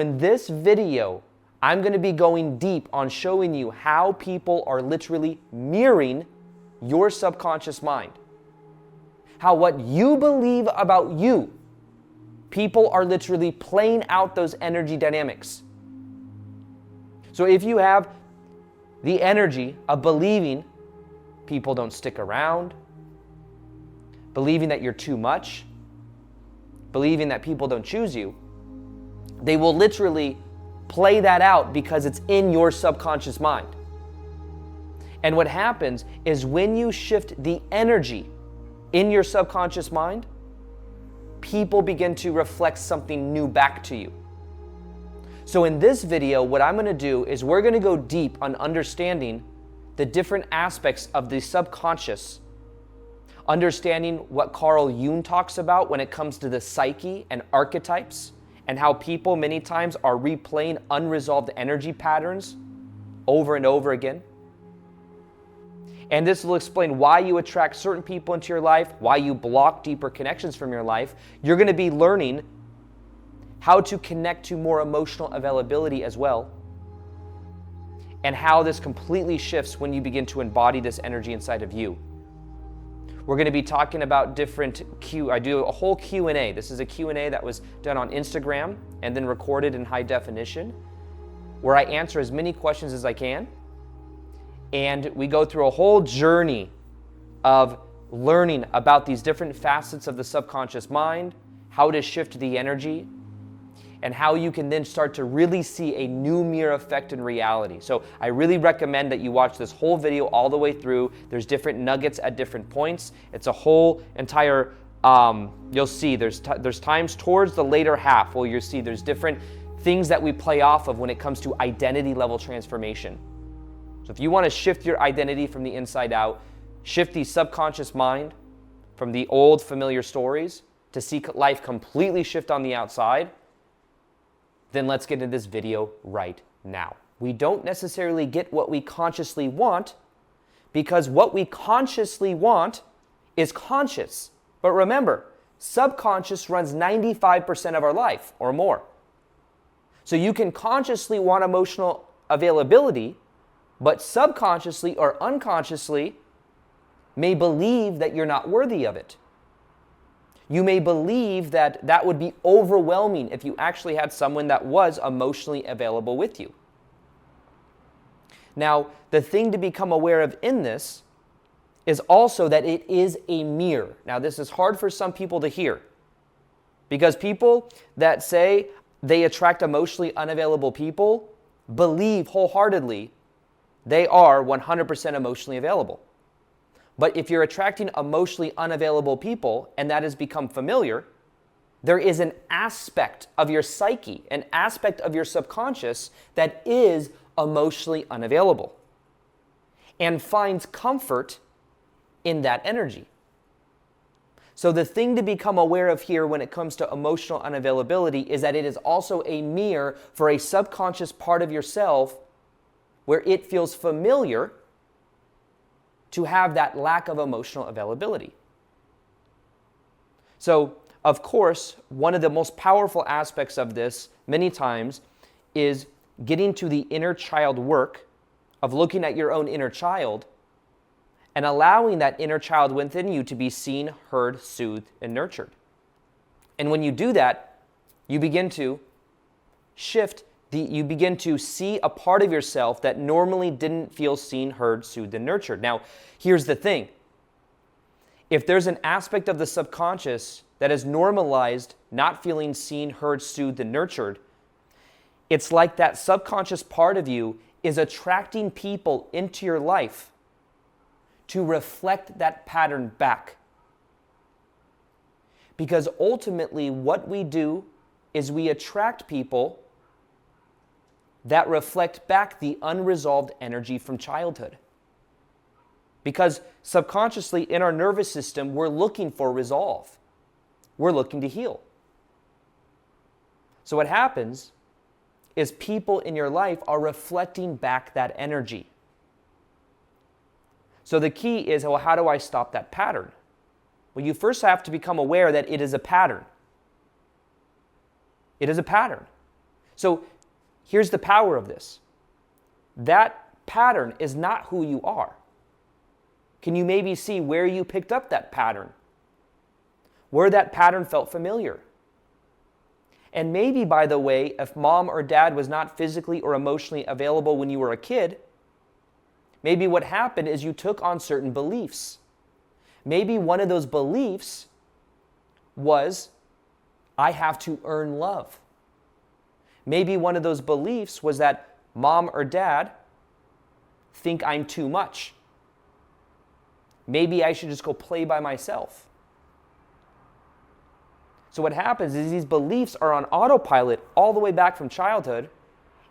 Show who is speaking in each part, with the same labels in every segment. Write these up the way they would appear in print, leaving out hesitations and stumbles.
Speaker 1: In this video, I'm going to be going deep on showing you how people are literally mirroring your subconscious mind. How what you believe about you, people are literally playing out those energy dynamics. So if you have the energy of believing people don't stick around, believing that you're too much, believing that people don't choose you, they will literally play that out because it's in your subconscious mind. And what happens is when you shift the energy in your subconscious mind, people begin to reflect something new back to you. So in this video, what I'm going to do is we're going to go deep on understanding the different aspects of the subconscious, understanding what Carl Jung talks about when it comes to the psyche and archetypes, and how people many times are replaying unresolved energy patterns over and over again. And this will explain why you attract certain people into your life, why you block deeper connections from your life. You're going to be learning how to connect to more emotional availability as well, and how this completely shifts when you begin to embody this energy inside of you. We're going to be talking about different I do a whole Q&A. This is a Q&A that was done on Instagram and then recorded in high definition, where I answer as many questions as I can. And we go through a whole journey of learning about these different facets of the subconscious mind, how to shift the energy, and how you can then start to really see a new mirror effect in reality. So I really recommend that you watch this whole video all the way through. There's different nuggets at different points. It's a whole entire, you'll see there's times towards the later half where you'll see there's different things that we play off of when it comes to identity level transformation. So if you want to shift your identity from the inside out, shift the subconscious mind from the old familiar stories to see life completely shift on the outside, then let's get into this video right now. We don't necessarily get what we consciously want because what we consciously want is conscious. But remember, subconscious runs 95% of our life or more. So you can consciously want emotional availability, but subconsciously or unconsciously may believe that you're not worthy of it. You may believe that that would be overwhelming if you actually had someone that was emotionally available with you. Now, the thing to become aware of in this is also that it is a mirror. Now, this is hard for some people to hear because people that say they attract emotionally unavailable people believe wholeheartedly they are 100% emotionally available. But if you're attracting emotionally unavailable people and that has become familiar, there is an aspect of your psyche, an aspect of your subconscious that is emotionally unavailable and finds comfort in that energy. So the thing to become aware of here when it comes to emotional unavailability is that it is also a mirror for a subconscious part of yourself where it feels familiar to have that lack of emotional availability. So, of course, one of the most powerful aspects of this, many times, is getting to the inner child work of looking at your own inner child and allowing that inner child within you to be seen, heard, soothed, and nurtured. And when you do that, you begin to shift you begin to see a part of yourself that normally didn't feel seen, heard, soothed, and nurtured. Now, here's the thing. If there's an aspect of the subconscious that is normalized, not feeling seen, heard, soothed, and nurtured, it's like that subconscious part of you is attracting people into your life to reflect that pattern back. Because ultimately, what we do is we attract people that reflect back the unresolved energy from childhood. Because subconsciously in our nervous system, we're looking for resolve. We're looking to heal. So what happens is people in your life are reflecting back that energy. So the key is, well, how do I stop that pattern? Well, you first have to become aware that it is a pattern. It is a pattern. So here's the power of this. That pattern is not who you are. Can you maybe see where you picked up that pattern? Where that pattern felt familiar? And maybe, by the way, if mom or dad was not physically or emotionally available when you were a kid, maybe what happened is you took on certain beliefs. Maybe one of those beliefs was, I have to earn love. Maybe one of those beliefs was that mom or dad think I'm too much. Maybe I should just go play by myself. So what happens is these beliefs are on autopilot all the way back from childhood.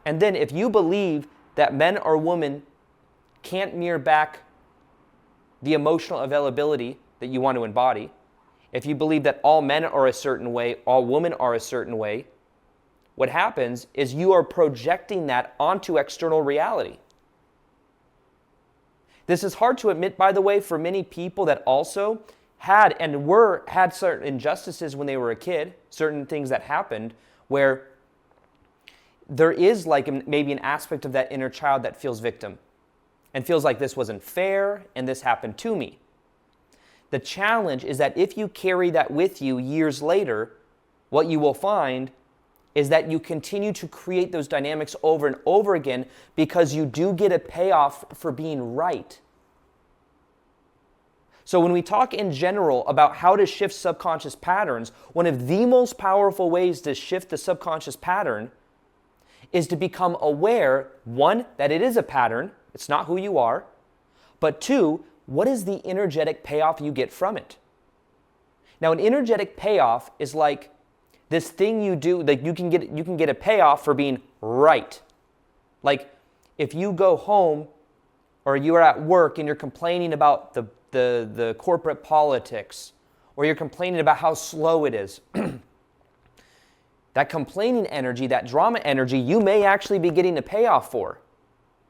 Speaker 1: And then if you believe that men or women can't mirror back the emotional availability that you want to embody, if you believe that all men are a certain way, all women are a certain way, what happens is you are projecting that onto external reality. This is hard to admit, by the way, for many people that also had certain injustices when they were a kid, certain things that happened where there is maybe an aspect of that inner child that feels victim and feels like this wasn't fair and this happened to me. The challenge is that if you carry that with you years later, what you will find is that you continue to create those dynamics over and over again because you do get a payoff for being right. So when we talk in general about how to shift subconscious patterns, one of the most powerful ways to shift the subconscious pattern is to become aware, one, that it is a pattern, it's not who you are, but two, what is the energetic payoff you get from it? Now, an energetic payoff is like this thing you do, like you can get a payoff for being right. Like if you go home or you are at work and you're complaining about the corporate politics, or you're complaining about how slow it is, that complaining energy, that drama energy, you may actually be getting a payoff for.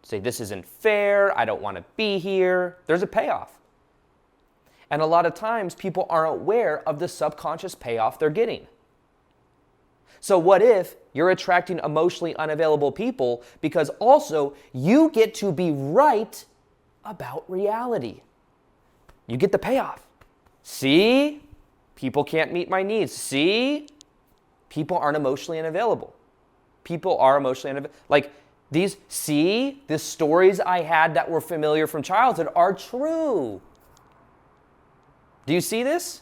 Speaker 1: Say, this isn't fair, I don't want to be here. There's a payoff. And a lot of times people aren't aware of the subconscious payoff they're getting. So what if you're attracting emotionally unavailable people because also you get to be right about reality? You get the payoff. See? People can't meet my needs. See? People aren't emotionally unavailable. People are emotionally unavailable. Like these stories I had that were familiar from childhood are true. Do you see this?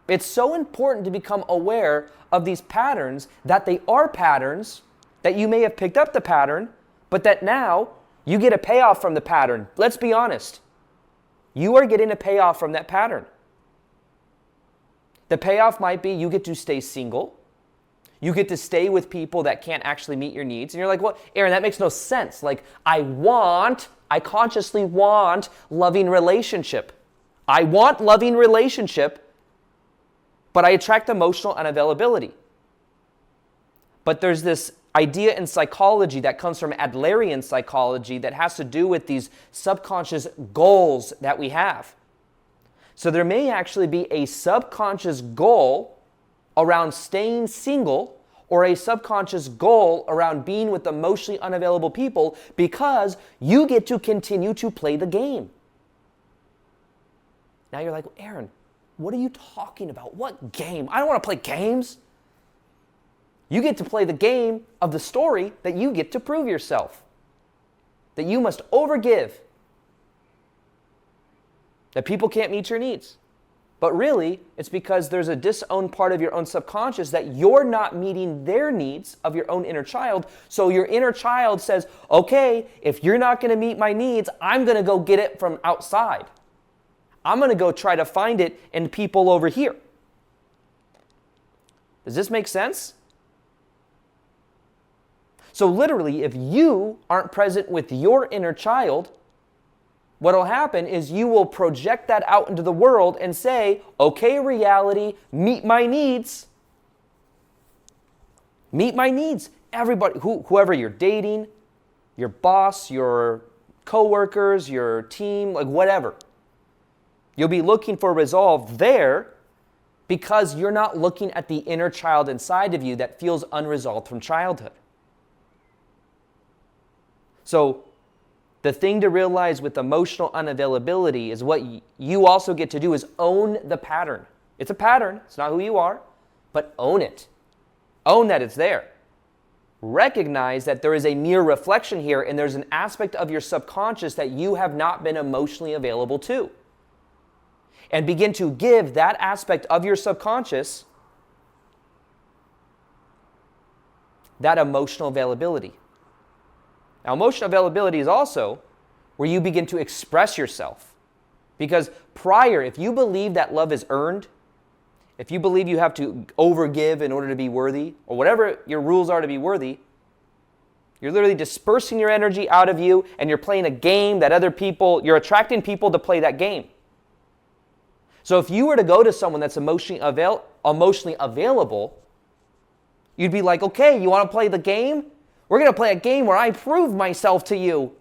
Speaker 1: It's so important to become aware of these patterns, that they are patterns, that you may have picked up the pattern, but that now you get a payoff from the pattern. Let's be honest. You are getting a payoff from that pattern. The payoff might be you get to stay single. You get to stay with people that can't actually meet your needs. And you're like, well, Aaron, that makes no sense. Like, I consciously want loving relationship. I want loving relationship, but I attract emotional unavailability. But there's this idea in psychology that comes from Adlerian psychology that has to do with these subconscious goals that we have. So there may actually be a subconscious goal around staying single or a subconscious goal around being with emotionally unavailable people because you get to continue to play the game. Now you're like, Aaron, what are you talking about? What game? I don't want to play games. You get to play the game of the story that you get to prove yourself. That you must overgive. That people can't meet your needs. But really, it's because there's a disowned part of your own subconscious that you're not meeting their needs of your own inner child. So your inner child says, okay, if you're not going to meet my needs, I'm going to go get it from outside. I'm going to go try to find it in people over here. Does this make sense? So literally, if you aren't present with your inner child, what will happen is you will project that out into the world and say, okay, reality, meet my needs. Meet my needs. Everybody, whoever you're dating, your boss, your coworkers, your team, like whatever. You'll be looking for resolve there because you're not looking at the inner child inside of you that feels unresolved from childhood. So the thing to realize with emotional unavailability is what you also get to do is own the pattern. It's a pattern. It's not who you are, but own it. Own that it's there. Recognize that there is a mirror reflection here, and there's an aspect of your subconscious that you have not been emotionally available to. And begin to give that aspect of your subconscious that emotional availability. Now, emotional availability is also where you begin to express yourself. Because prior, if you believe that love is earned, if you believe you have to overgive in order to be worthy, or whatever your rules are to be worthy, you're literally dispersing your energy out of you, and you're playing a game that you're attracting people to play that game. So if you were to go to someone that's emotionally available, you'd be like, okay, you want to play the game? We're going to play a game where I prove myself to you.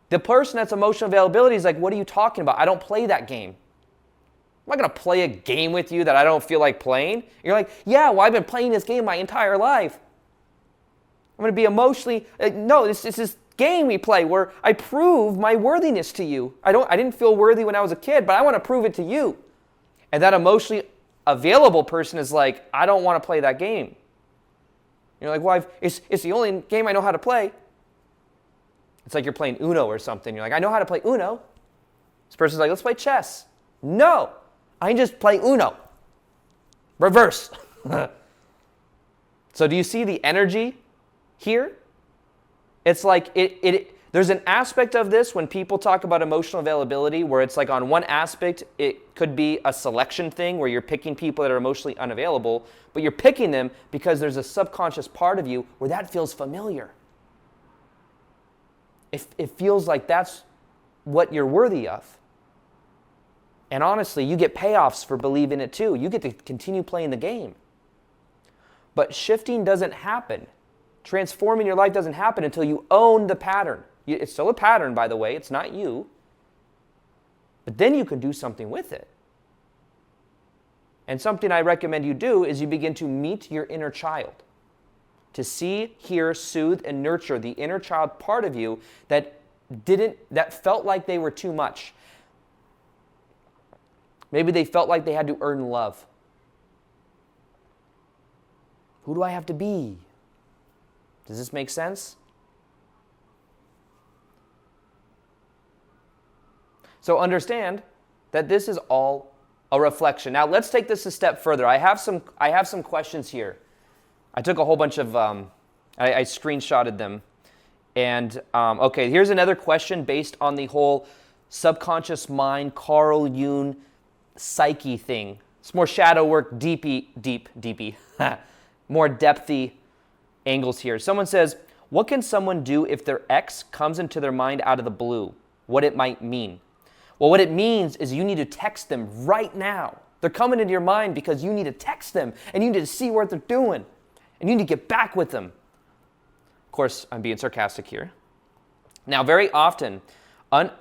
Speaker 1: The person that's emotional availability is like, what are you talking about? I don't play that game. I'm not going to play a game with you that I don't feel like playing. You're like, yeah, well, I've been playing this game my entire life. I'm going to be emotionally, no, this is this game we play where I prove my worthiness to you. I didn't feel worthy when I was a kid, but I want to prove it to you. And that emotionally available person is like, I don't want to play that game. You're like, well, it's the only game I know how to play. It's like you're playing Uno or something. You're like, I know how to play Uno. This person's like, let's play chess. No, I just play Uno. Reverse. So do you see the energy here? It's like there's an aspect of this when people talk about emotional availability where it's like on one aspect, it could be a selection thing where you're picking people that are emotionally unavailable, but you're picking them because there's a subconscious part of you where that feels familiar. It feels like that's what you're worthy of. And honestly, you get payoffs for believing it too. You get to continue playing the game. But shifting doesn't happen. Transforming your life doesn't happen until you own the pattern. It's still a pattern, by the way. It's not you. But then you can do something with it. And something I recommend you do is you begin to meet your inner child. To see, hear, soothe, and nurture the inner child part of you that felt like they were too much. Maybe they felt like they had to earn love. Who do I have to be? Does this make sense? So understand that this is all a reflection. Now let's take this a step further. I have some questions here. I took a whole bunch of, I screenshotted them. And okay, here's another question based on the whole subconscious mind, Carl Jung, psyche thing. It's more shadow work, deepy, more depthy angles here. Someone says, what can someone do if their ex comes into their mind out of the blue? What it might mean? Well, what it means is you need to text them right now. They're coming into your mind because you need to text them and you need to see what they're doing and you need to get back with them. Of course, I'm being sarcastic here. Now, very often,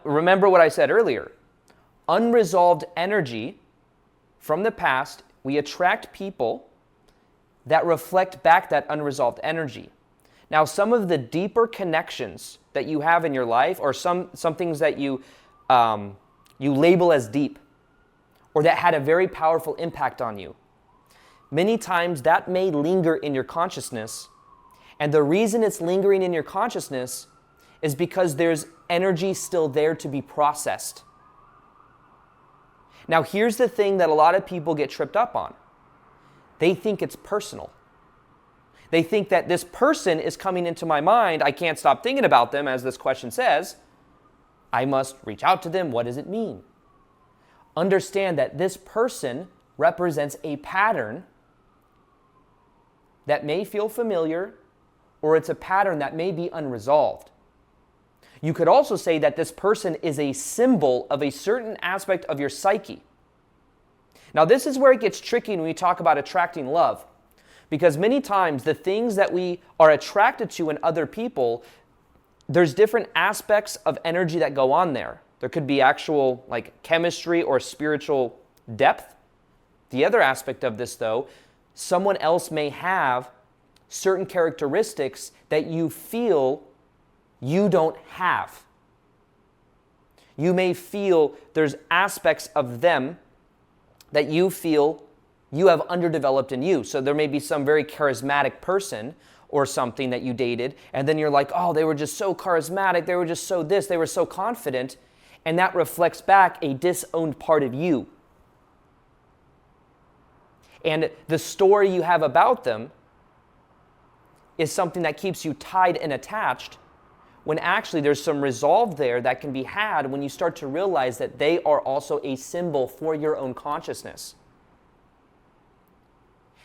Speaker 1: remember what I said earlier. Unresolved energy from the past, we attract people that reflect back that unresolved energy. Now, some of the deeper connections that you have in your life, or some things that you label as deep, or that had a very powerful impact on you, many times that may linger in your consciousness. And the reason it's lingering in your consciousness is because there's energy still there to be processed. Now, here's the thing that a lot of people get tripped up on. They think it's personal. They think that this person is coming into my mind. I can't stop thinking about them, as this question says. I must reach out to them. What does it mean? Understand that this person represents a pattern that may feel familiar, or it's a pattern that may be unresolved. You could also say that this person is a symbol of a certain aspect of your psyche. Now, this is where it gets tricky when we talk about attracting love, because many times the things that we are attracted to in other people, there's different aspects of energy that go on there. There could be actual like chemistry or spiritual depth. The other aspect of this, though, someone else may have certain characteristics that you feel you don't have. You may feel there's aspects of them that you feel you have underdeveloped in you. So there may be some very charismatic person or something that you dated, and then you're like, oh, they were just so charismatic, they were just so this, they were so confident, and that reflects back a disowned part of you. And the story you have about them is something that keeps you tied and attached, when actually there's some resolve there that can be had when you start to realize that they are also a symbol for your own consciousness.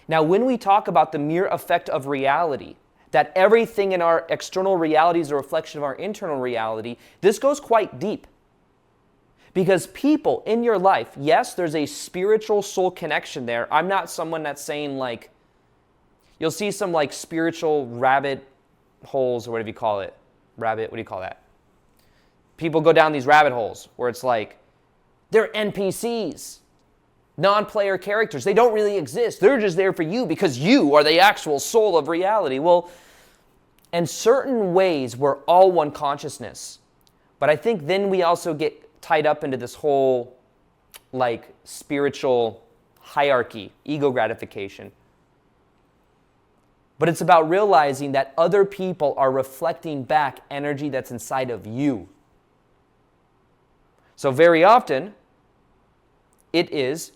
Speaker 1: Now, when we talk about the mere effect of reality, that everything in our external reality is a reflection of our internal reality, this goes quite deep. Because people in your life, yes, there's a spiritual soul connection there. I'm not someone that's saying like, you'll see some like spiritual rabbit holes or whatever you call it. Rabbit, what do you call that? People go down these rabbit holes where it's like, they're NPCs. Non-player characters, they don't really exist. They're just there for you because you are the actual soul of reality. Well, in certain ways, we're all one consciousness. But I think then we also get tied up into this whole like spiritual hierarchy, ego gratification. But it's about realizing that other people are reflecting back energy that's inside of you. So very often, it is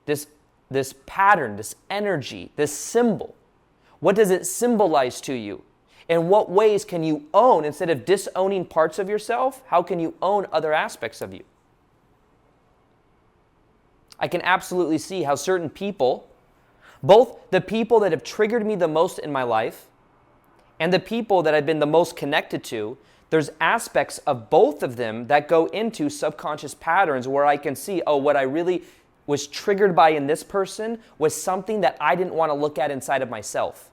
Speaker 1: this pattern, this energy, this symbol. What does it symbolize to you? In what ways can you own, instead of disowning parts of yourself, how can you own other aspects of you? I can absolutely see how certain people, both the people that have triggered me the most in my life and the people that I've been the most connected to, there's aspects of both of them that go into subconscious patterns where I can see, oh, what I really was triggered by in this person was something that I didn't want to look at inside of myself.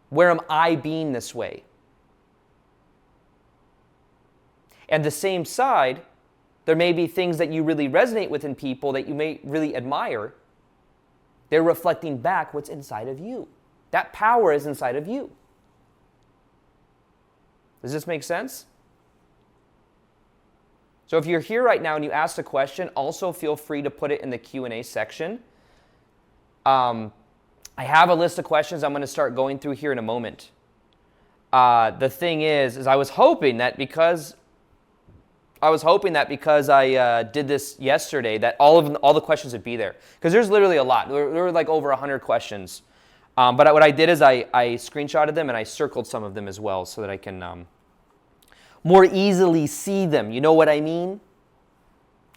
Speaker 1: Where am I being this way? And the same side, there may be things that you really resonate with in people that you may really admire. They're reflecting back what's inside of you. That power is inside of you. Does this make sense? So if you're here right now and you asked a question, also feel free to put it in the Q&A section. I have a list of questions I'm going to start going through here in a moment. The thing is I was hoping that because I did this yesterday, that all the questions would be there. Because there's literally a lot. There were like over 100 questions. But what I did is I screenshotted them and I circled some of them as well so that I can more easily see them. You know what I mean?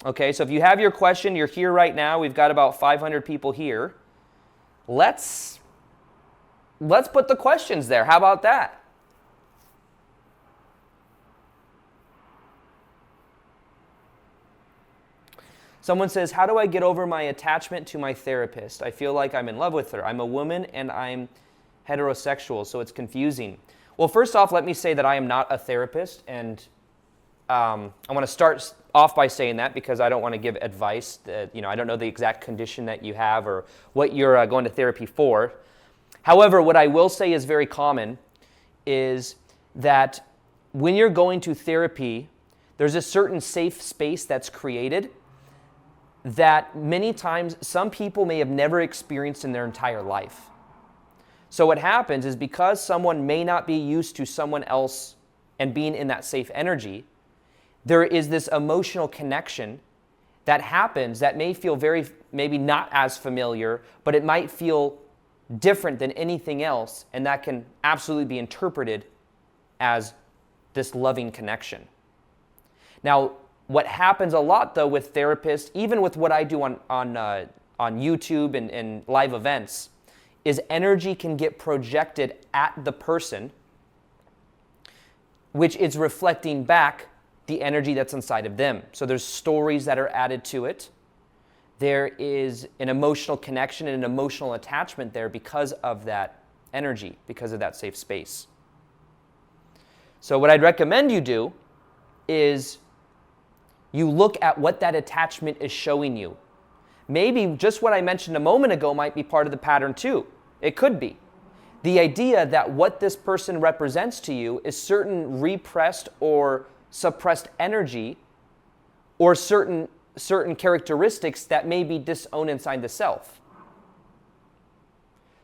Speaker 1: Okay, so if you have your question, you're here right now. We've got about 500 people here. Let's put the questions there. How about that? Someone says, how do I get over my attachment to my therapist? I feel like I'm in love with her. I'm a woman and I'm heterosexual, so it's confusing. Well, first off, let me say that I am not a therapist, and I want to start off by saying that because I don't want to give advice. I don't know the exact condition that you have or what you're going to therapy for. However, what I will say is very common is that when you're going to therapy, there's a certain safe space that's created that many times some people may have never experienced in their entire life. So what happens is because someone may not be used to someone else and being in that safe energy, there is this emotional connection that happens that may feel maybe not as familiar, but it might feel different than anything else, and that can absolutely be interpreted as this loving connection. Now, what happens a lot though with therapists, even with what I do on YouTube and live events, is energy can get projected at the person, which is reflecting back the energy that's inside of them. So there's stories that are added to it. There is an emotional connection and an emotional attachment there because of that energy, because of that safe space. So what I'd recommend you do is you look at what that attachment is showing you. Maybe just what I mentioned a moment ago might be part of the pattern too. It could be. The idea that what this person represents to you is certain repressed or suppressed energy or certain characteristics that may be disowned inside the self.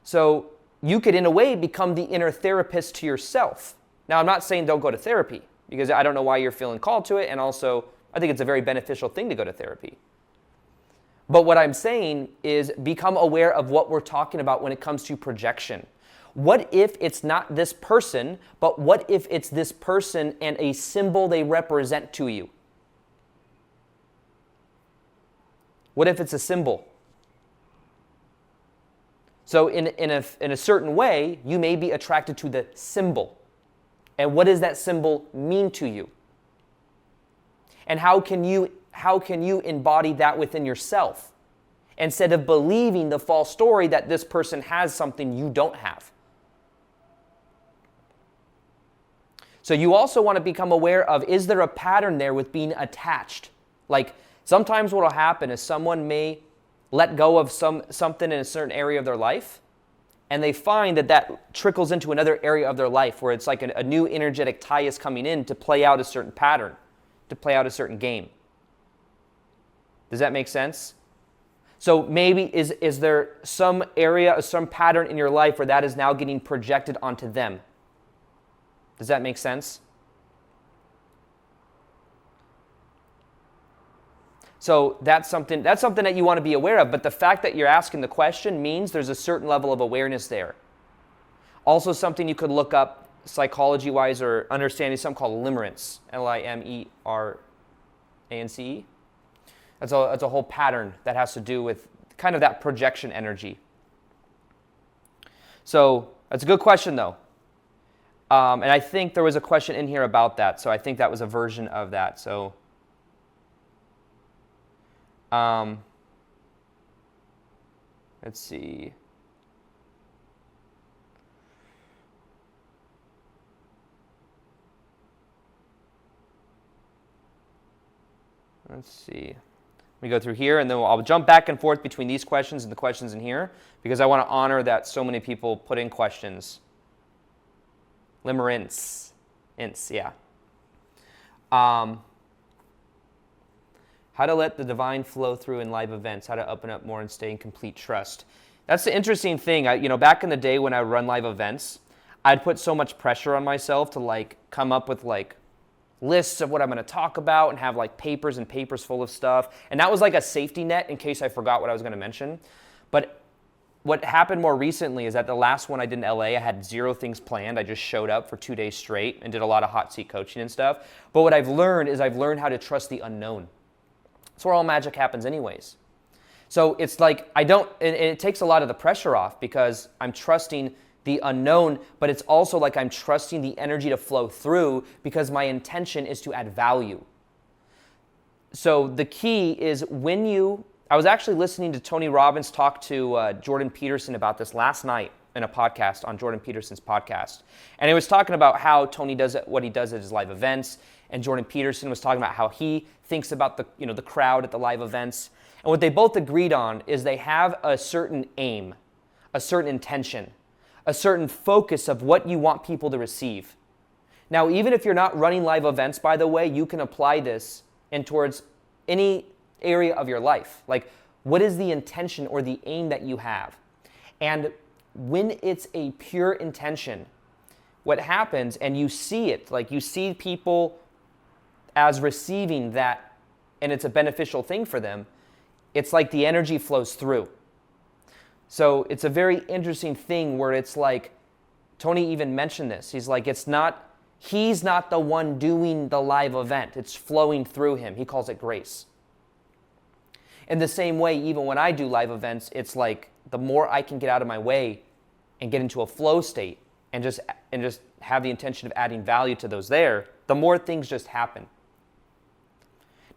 Speaker 1: So you could, in a way, become the inner therapist to yourself. Now, I'm not saying don't go to therapy, because I don't know why you're feeling called to it, and also I think it's a very beneficial thing to go to therapy. But what I'm saying is become aware of what we're talking about when it comes to projection. What if it's not this person, but what if it's this person and a symbol they represent to you? What if it's a symbol? So in a certain way, you may be attracted to the symbol. And what does that symbol mean to you? And how can you embody that within yourself instead of believing the false story that this person has something you don't have? So you also want to become aware of, is there a pattern there with being attached? Like sometimes what will happen is someone may let go of something in a certain area of their life, and they find that trickles into another area of their life where it's like a new energetic tie is coming in to play out a certain pattern, to play out a certain game. Does that make sense? So maybe is there some area or some pattern in your life where that is now getting projected onto them? Does that make sense? So that's something that you want to be aware of, but the fact that you're asking the question means there's a certain level of awareness there. Also something you could look up psychology-wise or understanding something called limerence, Limerance. That's a whole pattern that has to do with kind of that projection energy. So that's a good question though. And I think there was a question in here about that, so I think that was a version of that. So let's see. Let me go through here, and then I'll jump back and forth between these questions and the questions in here, because I want to honor that so many people put in questions. Limerence. Yeah. How to let the divine flow through in live events, how to open up more and stay in complete trust. That's the interesting thing. Back in the day when I would run live events, I'd put so much pressure on myself to come up with lists of what I'm going to talk about and have papers and papers full of stuff. And that was like a safety net in case I forgot what I was going to mention. But what happened more recently is that the last one I did in LA, I had 0 things planned. I just showed up for 2 days straight and did a lot of hot seat coaching and stuff. But what I've learned is I've learned how to trust the unknown. That's where all magic happens anyways. So it's it takes a lot of the pressure off because I'm trusting the unknown, but it's also I'm trusting the energy to flow through because my intention is to add value. So the key is I was actually listening to Tony Robbins talk to Jordan Peterson about this last night in a podcast on Jordan Peterson's podcast. And he was talking about how Tony does what he does at his live events, and Jordan Peterson was talking about how he thinks about the crowd at the live events. And what they both agreed on is they have a certain aim, a certain intention, a certain focus of what you want people to receive. Now, even if you're not running live events, by the way, you can apply this towards any area of your life. What is the intention or the aim that you have? And when it's a pure intention, what happens, and you see it, you see people as receiving that, and it's a beneficial thing for them, it's like the energy flows through. So it's a very interesting thing where it's Tony even mentioned this. He's he's not the one doing the live event. It's flowing through him. He calls it grace. In the same way, even when I do live events, it's the more I can get out of my way and get into a flow state and just have the intention of adding value to those there, the more things just happen.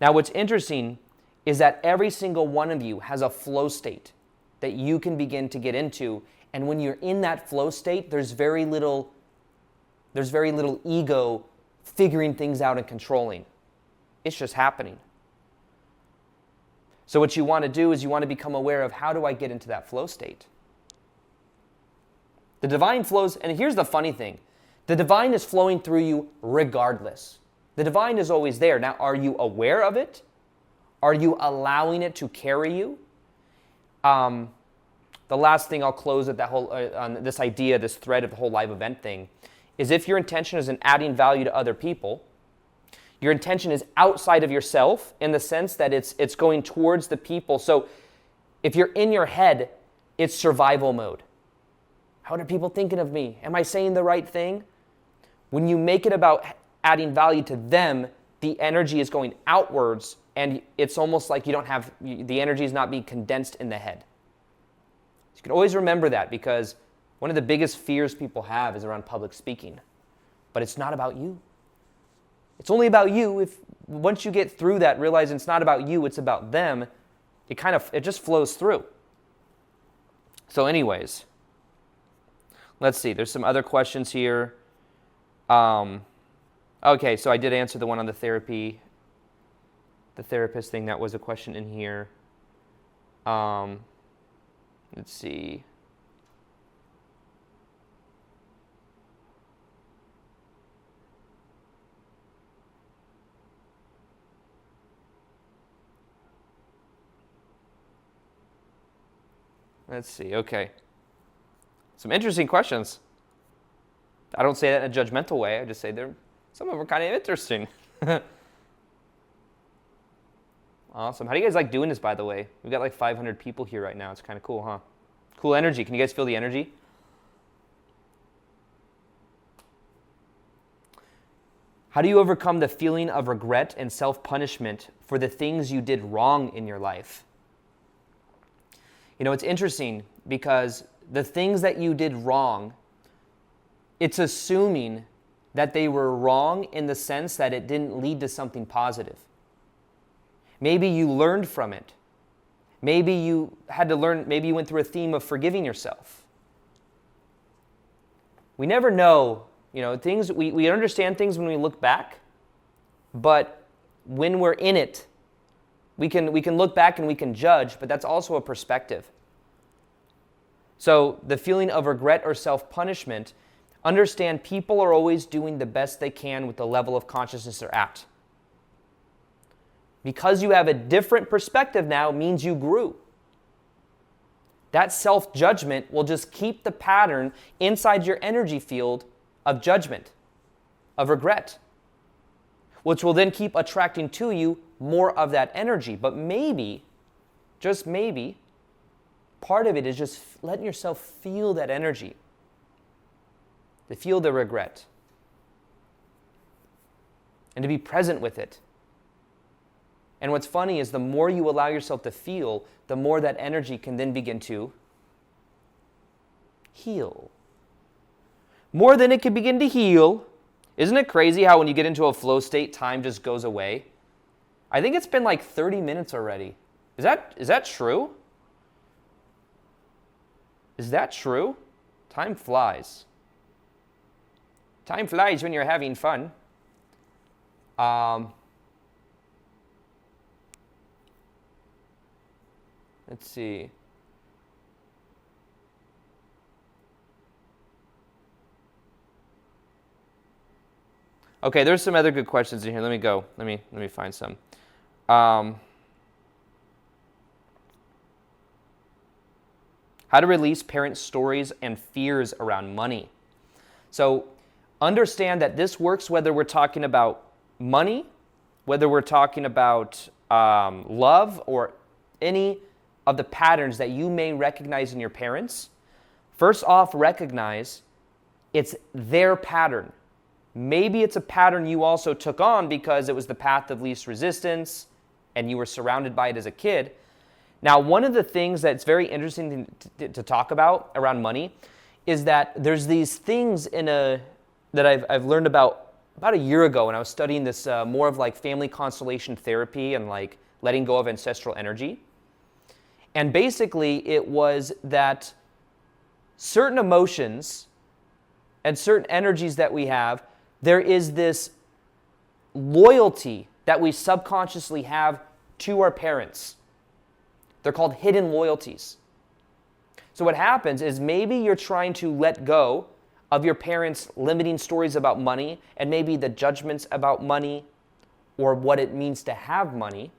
Speaker 1: Now, what's interesting is that every single one of you has a flow state that you can begin to get into, and when you're in that flow state, there's very little ego figuring things out and controlling. It's just happening. So what you want to do is you want to become aware of, how do I get into that flow state? The divine flows, and here's the funny thing. The divine is flowing through you regardless. The divine is always there. Now, are you aware of it? Are you allowing it to carry you? The last thing I'll close with that whole, on this idea, this thread of the whole live event thing, is if your intention is in adding value to other people, your intention is outside of yourself in the sense that it's going towards the people. So if you're in your head, it's survival mode. How are people thinking of me? Am I saying the right thing? When you make it about adding value to them, the energy is going outwards, and it's almost like you don't have, the energy is not being condensed in the head. So you can always remember that, because one of the biggest fears people have is around public speaking. But it's not about you. It's only about you if once you get through that, realizing it's not about you, it's about them, it just flows through. So anyways, let's see. There's some other questions here. Okay, so I did answer the one on the therapist thing. That was a question in here. Let's see. Let's see, okay. Some interesting questions. I don't say that in a judgmental way. I just say some of them are kind of interesting. Awesome. How do you guys like doing this, by the way? We've got like 500 people here right now. It's kind of cool, huh? Cool energy. Can you guys feel the energy? How do you overcome the feeling of regret and self-punishment for the things you did wrong in your life? You know, it's interesting because the things that you did wrong, it's assuming that they were wrong in the sense that it didn't lead to something positive. Maybe you learned from it. Maybe you had to learn, maybe you went through a theme of forgiving yourself. We never know, things, we understand things when we look back, but when we're in it, we can look back and we can judge, but that's also a perspective. So the feeling of regret or self-punishment, understand people are always doing the best they can with the level of consciousness they're at. Because you have a different perspective now means you grew. That self-judgment will just keep the pattern inside your energy field of judgment, of regret, which will then keep attracting to you more of that energy. But maybe, just maybe, part of it is just letting yourself feel that energy, to feel the regret, and to be present with it. And what's funny is the more you allow yourself to feel, the more that energy can then begin to heal. More than it can begin to heal. Isn't it crazy how when you get into a flow state, time just goes away? I think it's been like 30 minutes already. Is that true? Is that true? Time flies. Time flies when you're having fun. Let's see. Okay, there's some other good questions in here. Let me go. Let me find some. How to release parent stories and fears around money. So understand that this works whether we're talking about money, whether we're talking about love, or any of the patterns that you may recognize in your parents. First off, recognize it's their pattern. Maybe it's a pattern you also took on because it was the path of least resistance and you were surrounded by it as a kid. Now, one of the things that's very interesting to talk about around money is that there's these things that I've learned about a year ago when I was studying this more of like family constellation therapy and like letting go of ancestral energy. And basically, it was that certain emotions and certain energies that we have, there is this loyalty that we subconsciously have to our parents. They're called hidden loyalties. So what happens is maybe you're trying to let go of your parents' limiting stories about money and maybe the judgments about money or what it means to have money.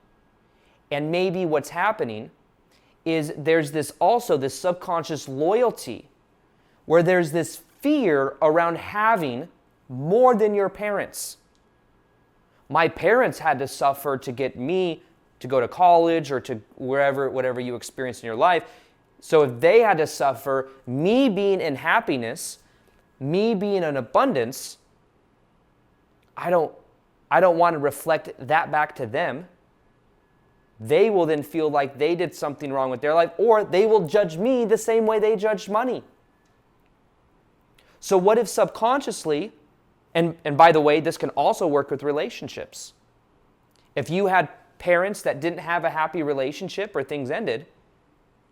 Speaker 1: And maybe what's happening is there's this subconscious loyalty where there's this fear around having more than your parents. My parents had to suffer to get me to go to college or to whatever you experienced in your life. So if they had to suffer, me being in happiness, me being in abundance, I don't want to reflect that back to them. They will then feel like they did something wrong with their life, or they will judge me the same way they judged money. So what if subconsciously, and by the way, this can also work with relationships. If you had parents that didn't have a happy relationship or things ended,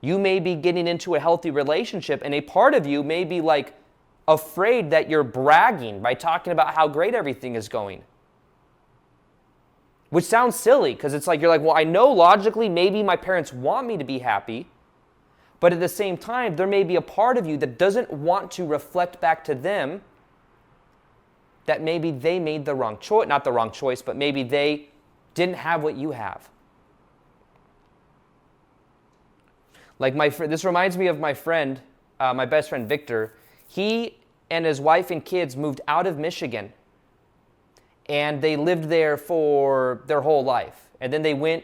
Speaker 1: you may be getting into a healthy relationship and a part of you may be like afraid that you're bragging by talking about how great everything is going. Which sounds silly because it's like, you're like, well, I know logically maybe my parents want me to be happy, but at the same time, there may be a part of you that doesn't want to reflect back to them that maybe they made the wrong choice, not the wrong choice, but maybe they didn't have what you have. Like this reminds me of my friend, my best friend Victor. He and his wife and kids moved out of Michigan, and they lived there for their whole life. And then they went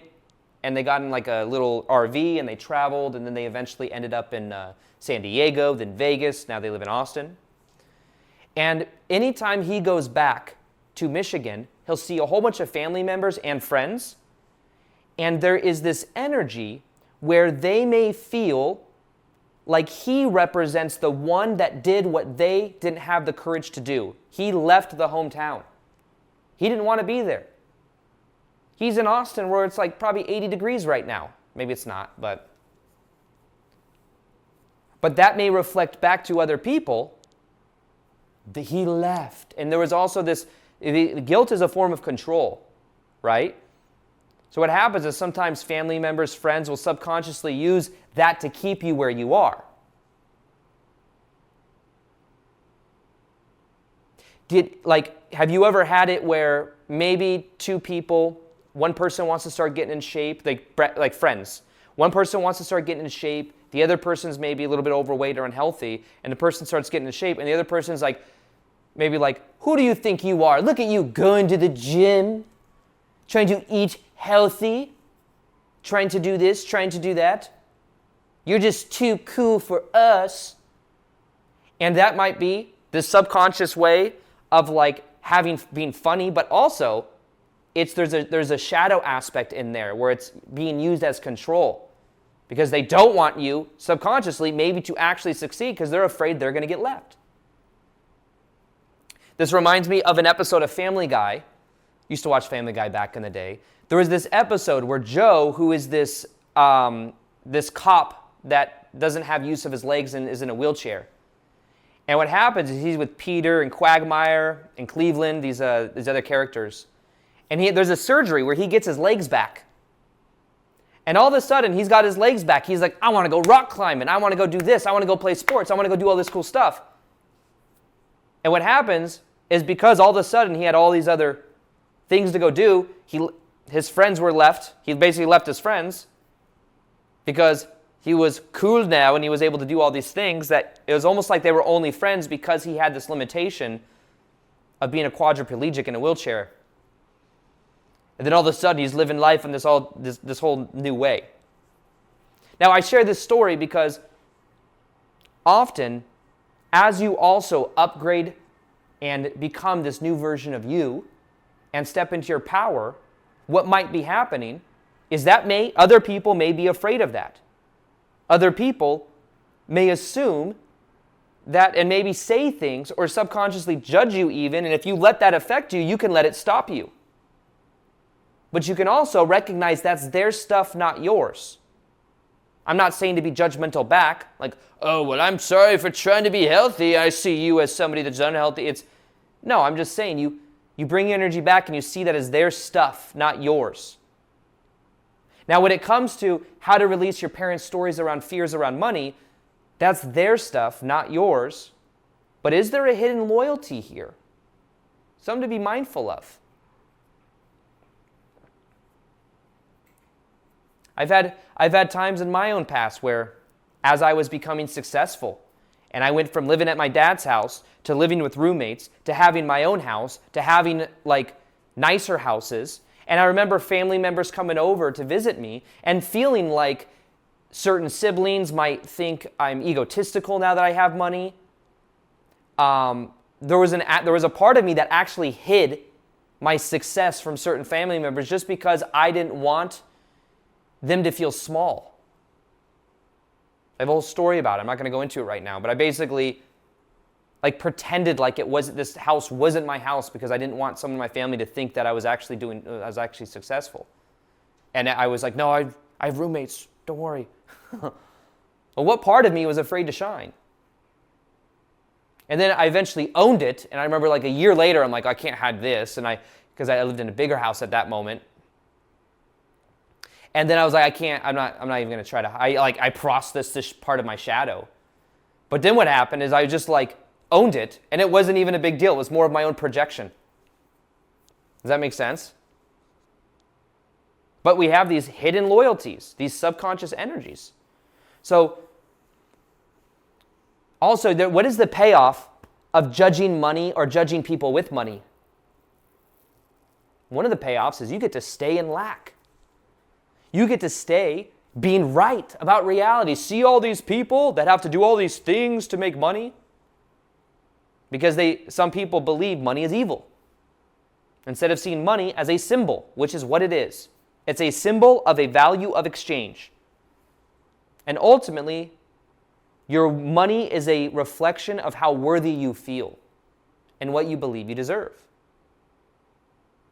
Speaker 1: and they got in like a little RV and they traveled, and then they eventually ended up in San Diego, then Vegas. Now they live in Austin. And anytime he goes back to Michigan, he'll see a whole bunch of family members and friends, and there is this energy where they may feel like he represents the one that did what they didn't have the courage to do. He left the hometown. He didn't want to be there. He's in Austin where it's like probably 80 degrees right now. Maybe it's not, but that may reflect back to other people that he left. And there was also this, guilt is a form of control, right? So what happens is sometimes family members, friends will subconsciously use that to keep you where you are. Have you ever had it where maybe two people, one person wants to start getting in shape, like friends. One person wants to start getting in shape, the other person's maybe a little bit overweight or unhealthy, and the person starts getting in shape, and the other person's like, maybe like, who do you think you are? Look at you going to the gym, trying to eat healthy, trying to do this, trying to do that. You're just too cool for us. And that might be this subconscious way of like being funny, but also there's a shadow aspect in there where it's being used as control because they don't want you subconsciously maybe to actually succeed because they're afraid they're going to get left. This reminds me of an episode of Family Guy. Used to watch Family Guy back in the day. There was this episode where Joe, who is this cop that doesn't have use of his legs and is in a wheelchair. And what happens is he's with Peter and Quagmire and Cleveland, these other characters. And there's a surgery where he gets his legs back. And all of a sudden, he's got his legs back. He's like, I want to go rock climbing. I want to go do this. I want to go play sports. I want to go do all this cool stuff. And what happens is because all of a sudden he had all these other things to go do, his friends were left. He basically left his friends because he was cool now and he was able to do all these things that it was almost like they were only friends because he had this limitation of being a quadriplegic in a wheelchair. And then all of a sudden he's living life in this whole new way. Now I share this story because often as you also upgrade and become this new version of you and step into your power, what might be happening is that other people may be afraid of that. Other people may assume that and maybe say things or subconsciously judge you even, and if you let that affect you, you can let it stop you. But you can also recognize that's their stuff, not yours. I'm not saying to be judgmental back, like, oh, well, I'm sorry for trying to be healthy. I see you as somebody that's unhealthy. No, I'm just saying you bring your energy back and you see that as their stuff, not yours. Now, when it comes to how to release your parents' stories around fears around money, that's their stuff, not yours. But is there a hidden loyalty here? Something to be mindful of. I've had times in my own past where, as I was becoming successful, and I went from living at my dad's house to living with roommates to having my own house to having like nicer houses. And I remember family members coming over to visit me and feeling like certain siblings might think I'm egotistical now that I have money. There was a part of me that actually hid my success from certain family members just because I didn't want them to feel small. I have a whole story about it. I'm not going to go into it right now, but I basically like pretended like this house wasn't my house because I didn't want someone in my family to think that I was actually successful. And I was like, no, I have roommates. Don't worry. Well, what part of me was afraid to shine? And then I eventually owned it. And I remember like a year later, I'm like, I can't hide this. Because I lived in a bigger house at that moment. And then I was like, I'm not even going to try to hide. I processed this part of my shadow. But then what happened is I just like owned it. And it wasn't even a big deal. It was more of my own projection. Does that make sense? But we have these hidden loyalties, these subconscious energies. So also, what is the payoff of judging money or judging people with money? One of the payoffs is you get to stay in lack. You get to stay being right about reality. See all these people that have to do all these things to make money? Because some people believe money is evil. Instead of seeing money as a symbol, which is what it is. It's a symbol of a value of exchange. And ultimately, your money is a reflection of how worthy you feel and what you believe you deserve.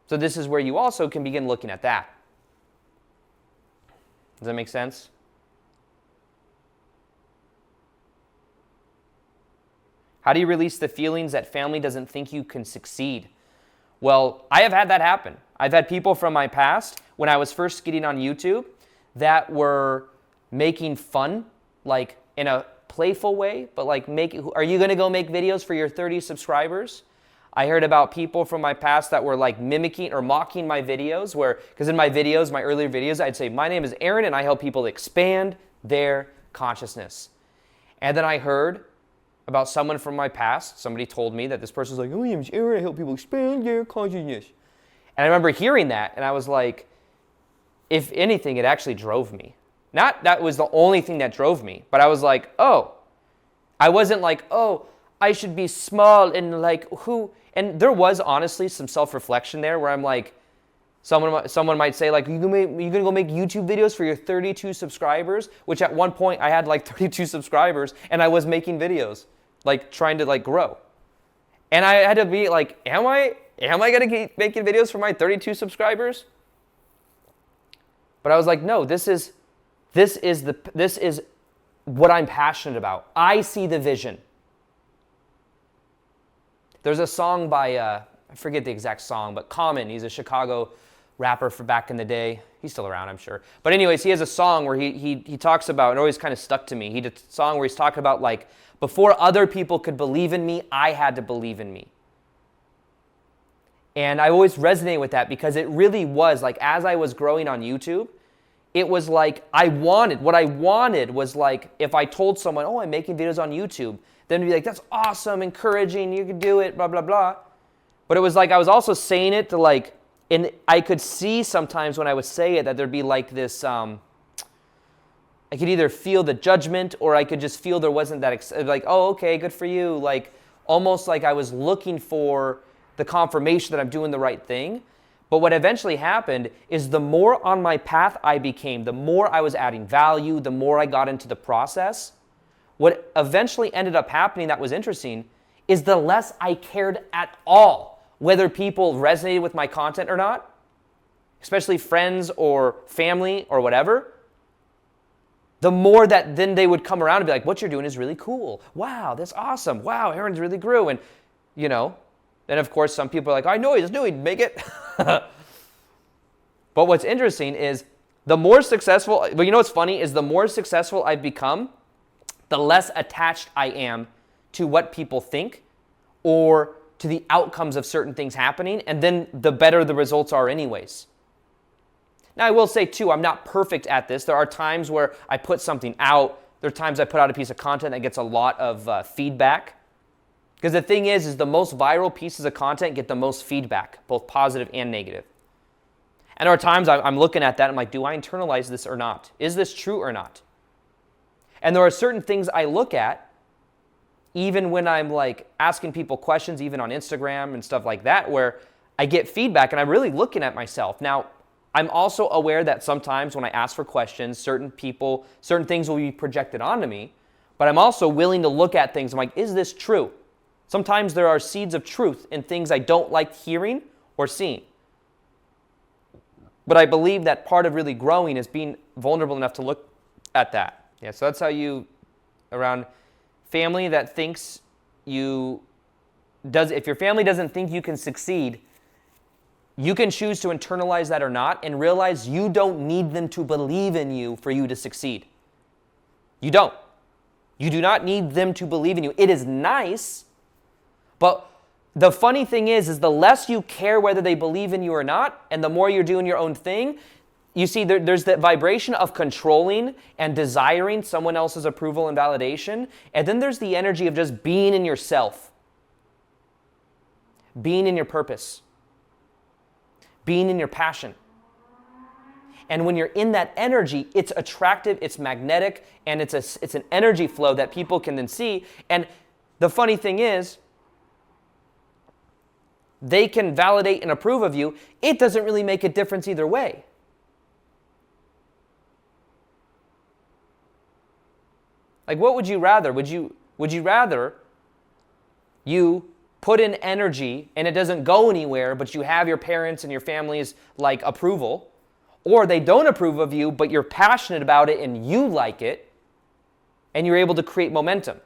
Speaker 1: So this is where you also can begin looking at that. Does that make sense? How do you release the feelings that family doesn't think you can succeed? Well, I have had that happen. I've had people from my past, when I was first getting on YouTube, that were making fun, like in a playful way, but like, are you going to go make videos for your 30 subscribers? I heard about people from my past that were like mimicking or mocking my videos because in my videos, my earlier videos, I'd say, my name is Aaron and I help people expand their consciousness. And then I heard about someone from my past, somebody told me that this person's like, oh, my name is Aaron, I help people expand their consciousness. And I remember hearing that and I was like, if anything, it actually drove me. Not that was the only thing that drove me, but I was like, oh, I wasn't like, oh, I should be small and like who, and there was honestly some self-reflection there where I'm like, someone might say like, you gonna go make YouTube videos for your 32 subscribers, which at one point I had like 32 subscribers and I was making videos, like trying to like grow. And I had to be like, am I gonna keep making videos for my 32 subscribers? But I was like, no, this is what I'm passionate about. I see the vision. There's a song by, I forget the exact song, but Common, he's a Chicago rapper for back in the day. He's still around, I'm sure. But anyways, he has a song where he talks about, it always kind of stuck to me. He did a song where he's talking about like, before other people could believe in me, I had to believe in me. And I always resonate with that because it really was like, as I was growing on YouTube, it was like what I wanted was like, if I told someone, oh, I'm making videos on YouTube, then to be like, that's awesome, encouraging, you can do it, blah, blah, blah. But it was like, I was also saying it to like, and I could see sometimes when I would say it that there'd be like this, I could either feel the judgment or I could just feel there wasn't that, like, oh, okay, good for you. Like, almost like I was looking for the confirmation that I'm doing the right thing. But what eventually happened is the more on my path I became, the more I was adding value, the more I got into the process. What eventually ended up happening that was interesting is the less I cared at all whether people resonated with my content or not, especially friends or family or whatever, the more that then they would come around and be like, what you're doing is really cool. Wow, that's awesome. Wow, Aaron's really grew. And, you know, then of course some people are like, I know he's doing, make it. But what's interesting is The more successful, but you know what's funny is the more successful I've become, the less attached I am to what people think or to the outcomes of certain things happening, and then the better the results are anyways. Now, I will say, too, I'm not perfect at this. There are times where I put something out. There are times I put out a piece of content that gets a lot of feedback. Because the thing is the most viral pieces of content get the most feedback, both positive and negative. And there are times I'm looking at that, I'm like, do I internalize this or not? Is this true or not? And there are certain things I look at, even when I'm like asking people questions, even on Instagram and stuff like that, where I get feedback and I'm really looking at myself. Now, I'm also aware that sometimes when I ask for questions, certain things will be projected onto me, but I'm also willing to look at things. I'm like, is this true? Sometimes there are seeds of truth in things I don't like hearing or seeing. But I believe that part of really growing is being vulnerable enough to look at that. Yeah, so that's how you, around family that thinks if your family doesn't think you can succeed, you can choose to internalize that or not and realize you don't need them to believe in you for you to succeed. You don't. You do not need them to believe in you. It is nice, but the funny thing is the less you care whether they believe in you or not, and the more you're doing your own thing, you see, there's that vibration of controlling and desiring someone else's approval and validation. And then there's the energy of just being in yourself, being in your purpose, being in your passion. And when you're in that energy, it's attractive, it's magnetic, and it's an energy flow that people can then see. And the funny thing is, they can validate and approve of you. It doesn't really make a difference either way. Like, what would you rather? Would you rather you put in energy and it doesn't go anywhere, but you have your parents and your family's like approval, or they don't approve of you, but you're passionate about it and you like it, and you're able to create momentum?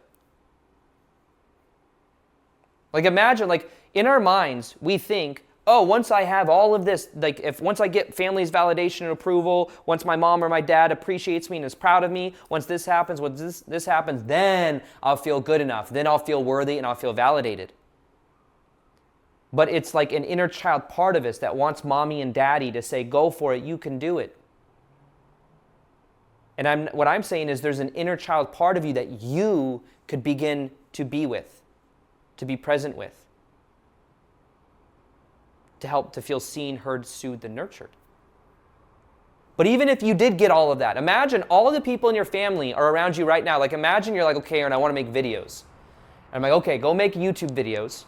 Speaker 1: Like, imagine, like, in our minds, we think, oh, once I have all of this, like once I get family's validation and approval, once my mom or my dad appreciates me and is proud of me, once this happens, once this happens, then I'll feel good enough. Then I'll feel worthy and I'll feel validated. But it's like an inner child part of us that wants mommy and daddy to say, go for it, you can do it. And what I'm saying is there's an inner child part of you that you could begin to be with, to be present with, to help to feel seen, heard, soothed, and nurtured. But even if you did get all of that, imagine all of the people in your family are around you right now. Like, imagine you're like, okay, Aaron, I want to make videos. And I'm like, okay, go make YouTube videos.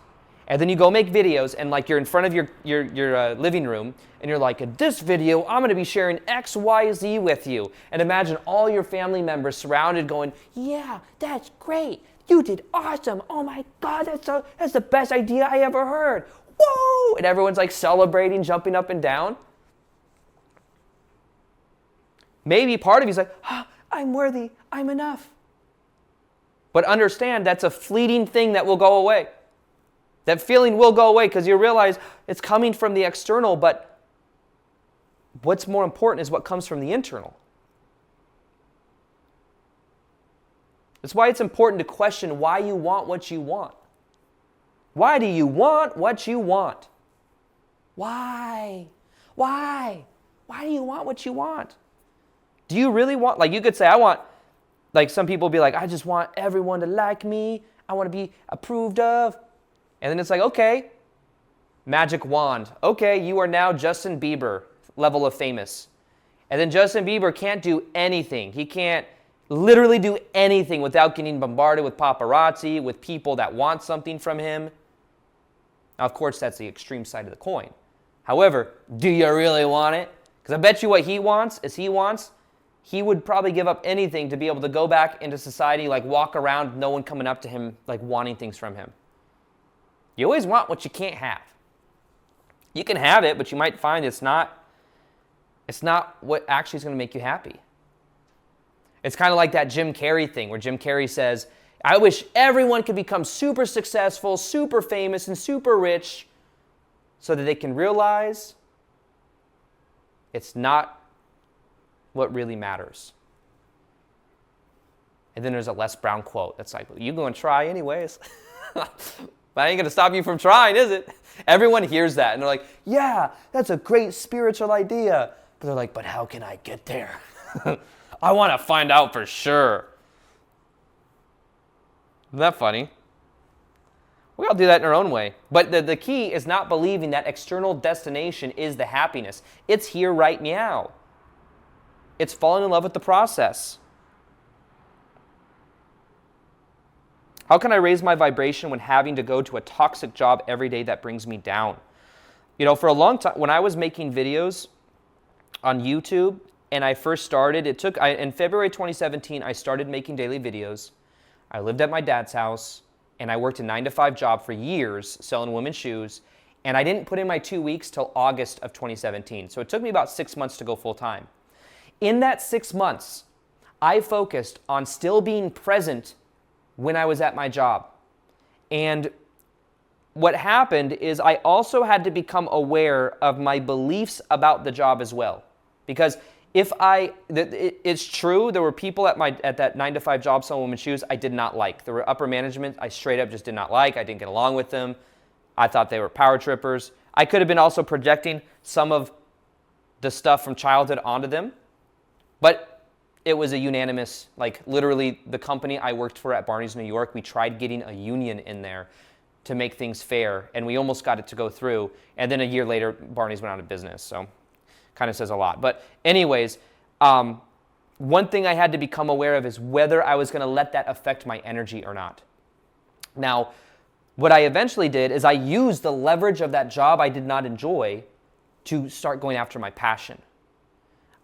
Speaker 1: And then you go make videos, and like you're in front of your living room, and you're like, in this video, I'm going to be sharing X, Y, Z with you. And imagine all your family members surrounded going, yeah, that's great. You did awesome. Oh my God, that's the best idea I ever heard. Whoa! And everyone's like celebrating, jumping up and down. Maybe part of you's like, I'm worthy, I'm enough. But understand that's a fleeting thing that will go away. That feeling will go away because you realize it's coming from the external, but what's more important is what comes from the internal. That's why it's important to question why you want what you want. Why do you want what you want? Why? Why? Why do you want what you want? Do you really want, like you could say, I want, like some people be like, I just want everyone to like me. I want to be approved of. And then it's like, okay, magic wand. Okay, you are now Justin Bieber level of famous. And then Justin Bieber can't do anything. He can't literally do anything without getting bombarded with paparazzi, with people that want something from him. Now, of course, that's the extreme side of the coin. However, do you really want it? Because I bet you what he wants is he would probably give up anything to be able to go back into society, like walk around, no one coming up to him, like wanting things from him. You always want what you can't have. You can have it, but you might find it's not what actually is going to make you happy. It's kind of like that Jim Carrey thing where Jim Carrey says, I wish everyone could become super successful, super famous, and super rich so that they can realize it's not what really matters. And then there's a Les Brown quote that's like, you going to try anyways. But I ain't going to stop you from trying, is it? Everyone hears that and they're like, yeah, that's a great spiritual idea. But they're like, but how can I get there? I want to find out for sure. Isn't that funny? We all do that in our own way. But the key is not believing that external destination is the happiness. It's here right now. It's falling in love with the process. How can I raise my vibration when having to go to a toxic job every day that brings me down? You know, for a long time, when I was making videos on YouTube and I first started, in February 2017, I started making daily videos. I lived at my dad's house and I worked a 9-to-5 job for years selling women's shoes. And I didn't put in my 2 weeks till August of 2017. So it took me about 6 months to go full time. In that 6 months, I focused on still being present when I was at my job. And what happened is I also had to become aware of my beliefs about the job as well. Because it's true, there were people at that 9-to-5 job selling women's shoes I did not like. There were upper management I straight up just did not like. I didn't get along with them. I thought they were power trippers. I could have been also projecting some of the stuff from childhood onto them. But it was a unanimous, like literally the company I worked for at Barney's, New York, we tried getting a union in there to make things fair, and we almost got it to go through. And then a year later, Barney's went out of business, so kind of says a lot. But anyways, one thing I had to become aware of is whether I was going to let that affect my energy or not. Now, what I eventually did is I used the leverage of that job I did not enjoy to start going after my passion.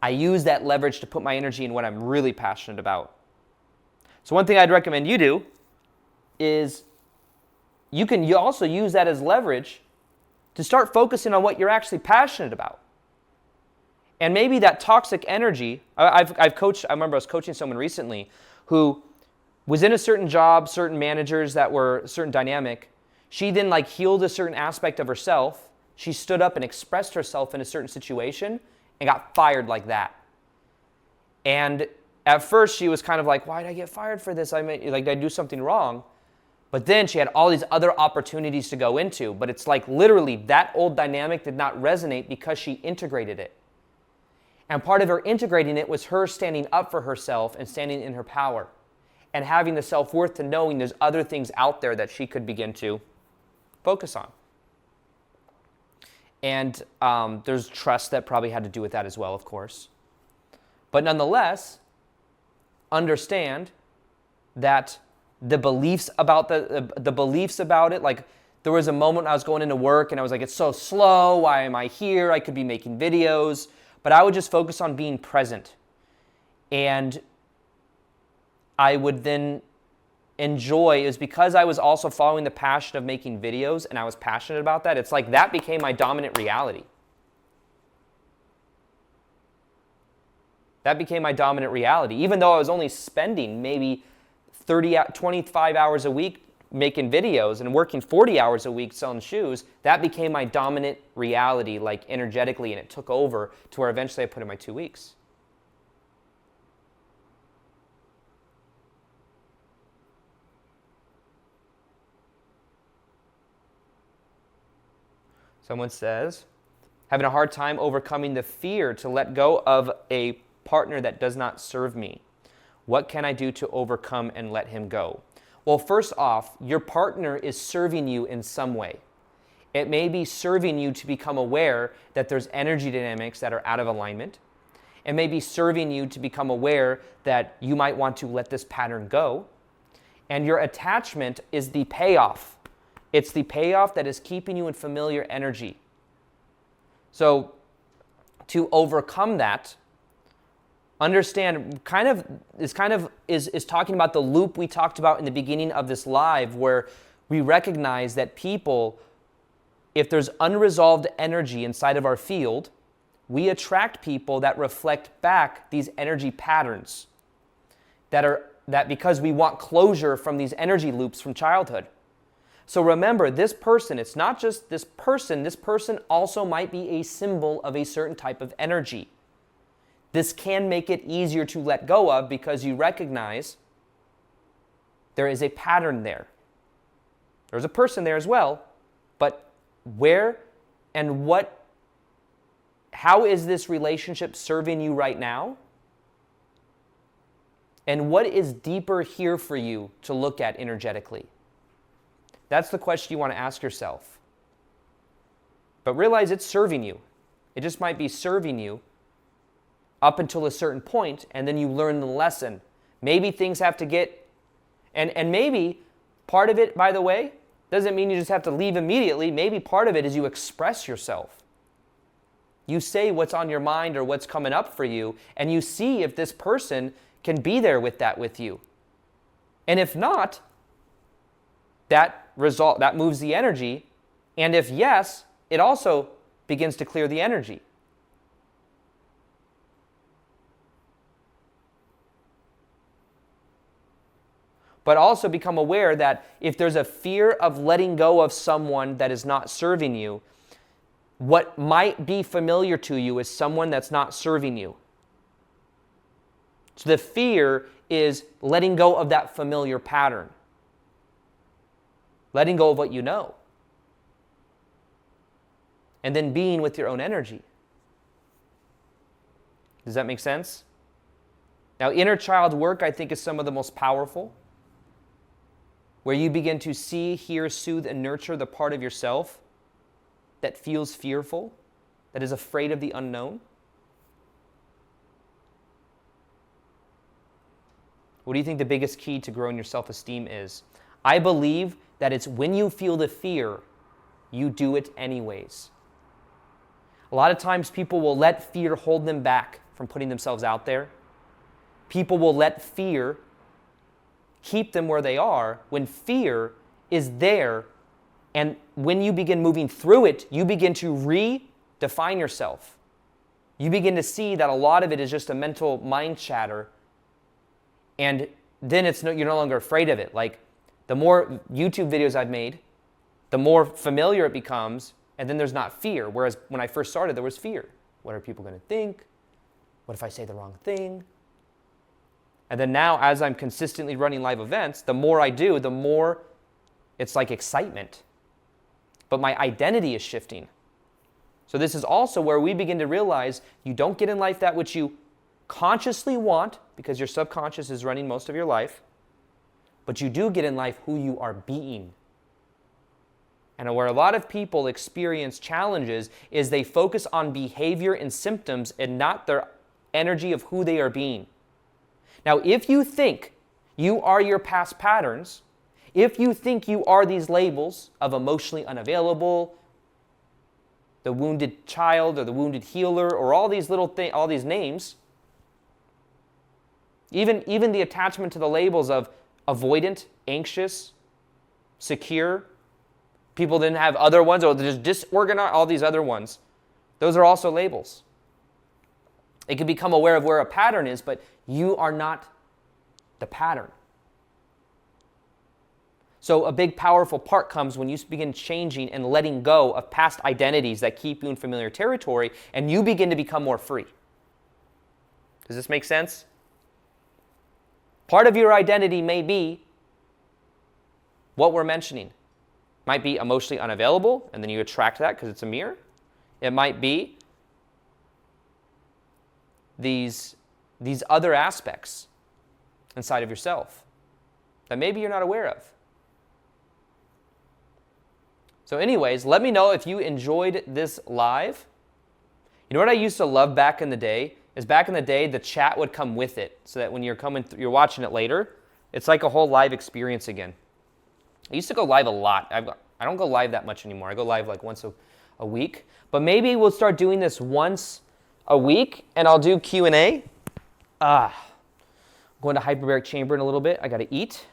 Speaker 1: I use that leverage to put my energy in what I'm really passionate about. So one thing I'd recommend you do is you also use that as leverage to start focusing on what you're actually passionate about. And maybe that toxic energy, I remember I was coaching someone recently who was in a certain job, certain managers that were certain dynamic. She then healed a certain aspect of herself. She stood up and expressed herself in a certain situation and got fired like that. And at first she was kind of like, why did I get fired for this? Did I do something wrong? But then she had all these other opportunities to go into. But it's like literally that old dynamic did not resonate because she integrated it. And part of her integrating it was her standing up for herself and standing in her power and having the self-worth to knowing there's other things out there that she could begin to focus on. And there's trust that probably had to do with that as well, of course. But nonetheless, understand that the beliefs about it, like there was a moment I was going into work and I was like, it's so slow. Why am I here? I could be making videos. But I would just focus on being present. And I would then enjoy, is because I was also following the passion of making videos and I was passionate about that. It's like that became my dominant reality. That became my dominant reality. Even though I was only spending maybe 25 hours a week making videos and working 40 hours a week selling shoes, that became my dominant reality, like energetically, and it took over to where eventually I put in my 2 weeks. Someone says, having a hard time overcoming the fear to let go of a partner that does not serve me. What can I do to overcome and let him go? Well, first off, your partner is serving you in some way. It may be serving you to become aware that there's energy dynamics that are out of alignment. It may be serving you to become aware that you might want to let this pattern go. And your attachment is the payoff. It's the payoff that is keeping you in familiar energy. So to overcome that, understand is talking about the loop we talked about in the beginning of this live, where we recognize that people, if there's unresolved energy inside of our field, we attract people that reflect back these energy patterns that because we want closure from these energy loops from childhood. So remember, this person, it's not just this person also might be a symbol of a certain type of energy. this can make it easier to let go of because you recognize there is a pattern there. There's a person there as well, but where and what, how is this relationship serving you right now? And what is deeper here for you to look at energetically? That's the question you want to ask yourself. But realize it's serving you. It just might be serving you up until a certain point, and then you learn the lesson. Maybe things have to get, and maybe part of it, by the way, doesn't mean you just have to leave immediately. Maybe part of it is you express yourself. You say what's on your mind or what's coming up for you, and you see if this person can be there with that with you. And if not, that moves the energy. And if yes, it also begins to clear the energy. But also become aware that if there's a fear of letting go of someone that is not serving you, what might be familiar to you is someone that's not serving you. So the fear is letting go of that familiar pattern. Letting go of what you know. And then being with your own energy. Does that make sense? Now, inner child work, I think, is some of the most powerful. Where you begin to see, hear, soothe, and nurture the part of yourself that feels fearful, that is afraid of the unknown. What do you think the biggest key to growing your self-esteem is? I believe that it's when you feel the fear, you do it anyways. A lot of times people will let fear hold them back from putting themselves out there. People will let fear keep them where they are when fear is there, and when you begin moving through it, you begin to redefine yourself. You begin to see that a lot of it is just a mental mind chatter, and then you're no longer afraid of it. Like, the more YouTube videos I've made, the more familiar it becomes, and then there's not fear. Whereas when I first started, there was fear. What are people going to think? What if I say the wrong thing? And then now, as I'm consistently running live events, the more I do, the more it's like excitement. But my identity is shifting. So this is also where we begin to realize you don't get in life that which you consciously want, because your subconscious is running most of your life, but you do get in life who you are being. And where a lot of people experience challenges is they focus on behavior and symptoms and not their energy of who they are being. Now, if you think you are your past patterns, if you think you are these labels of emotionally unavailable, the wounded child or the wounded healer, or all these little things, all these names, even the attachment to the labels of avoidant, anxious, secure, people then have other ones, or they're just disorganized, all these other ones. Those are also labels. It can become aware of where a pattern is, but you are not the pattern. So a big powerful part comes when you begin changing and letting go of past identities that keep you in familiar territory, and you begin to become more free. Does this make sense? Part of your identity may be what we're mentioning. Might be emotionally unavailable, and then you attract that because it's a mirror. It might be these other aspects inside of yourself that maybe you're not aware of. So anyways, let me know if you enjoyed this live. You know what I used to love back in the day? Is back in the day, the chat would come with it, so that when you're you're watching it later, it's like a whole live experience again. I used to go live a lot. I don't go live that much anymore. I go live like once a week. But maybe we'll start doing this once a week, and I'll do Q&A. I'm going to hyperbaric chamber in a little bit. I got to eat.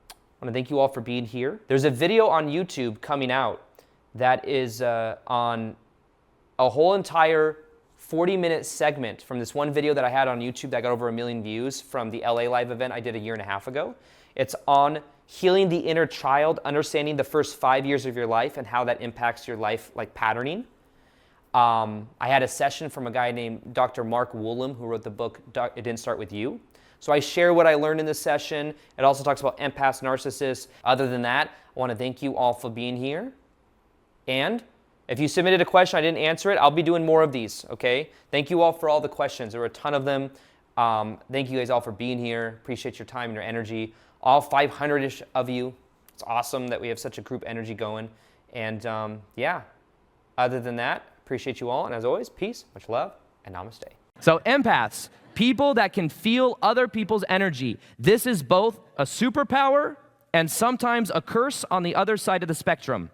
Speaker 1: I want to thank you all for being here. There's a video on YouTube coming out that is on a whole entire 40-minute segment from this one video that I had on YouTube that got over 1 million views from the LA live event I did a year and a half ago. It's on healing the inner child, understanding the first 5 years of your life and how that impacts your life, like patterning. I had a session from a guy named Dr. Mark Woolham, who wrote the book, It Didn't Start With You. So I share what I learned in this session. It also talks about empaths, narcissists. Other than that, I want to thank you all for being here. And if you submitted a question, I didn't answer it, I'll be doing more of these, okay? Thank you all for all the questions. There were a ton of them. Thank you guys all for being here. Appreciate your time and your energy. All 500-ish of you. It's awesome that we have such a group energy going. And yeah, other than that, appreciate you all. And as always, peace, much love, and namaste. So empaths, people that can feel other people's energy. This is both a superpower and sometimes a curse on the other side of the spectrum.